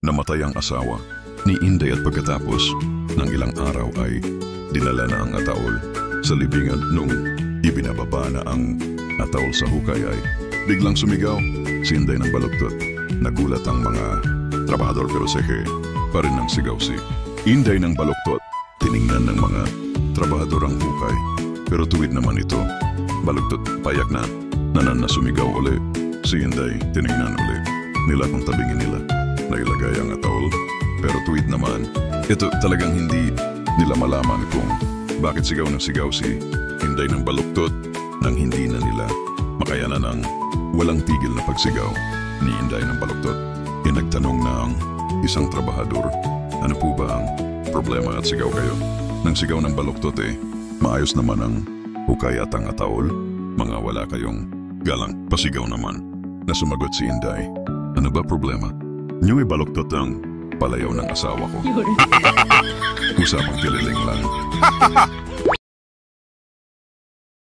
Namatay ang asawa ni Inday at pagkatapos ng ilang araw ay dinala na ang ataol sa libingan nung ibinababa na ang ataol sa hukay ay biglang sumigaw si Inday ng baluktot. Nagulat ang mga trabahador pero seke pa rin ang sigaw si Inday ng baluktot. Tiningnan ng mga trabahador ang hukay pero tuwid naman ito. Baluktot payak na nanan na sumigaw uli. Si Inday tiningnan uli nila kung tabingin nila na ilagay ang ataol pero tuwid naman. Ito talagang hindi nila malaman kung bakit sigaw ng sigaw si Inday ng baluktot nang hindi na nila makayanan ang walang tigil na pagsigaw ni Inday ng baluktot. Nagtanong na ang isang trabahador, ano po ba ang problema at sigaw kayo? Nang sigaw ng baluktot maayos naman ang hukay at ang ataol, mga wala kayong galang pasigaw naman. Na sumagot si Inday, ano ba problema? Niyo'y baluktot ang palayaw ng asawa ko. Usapang kililing lang.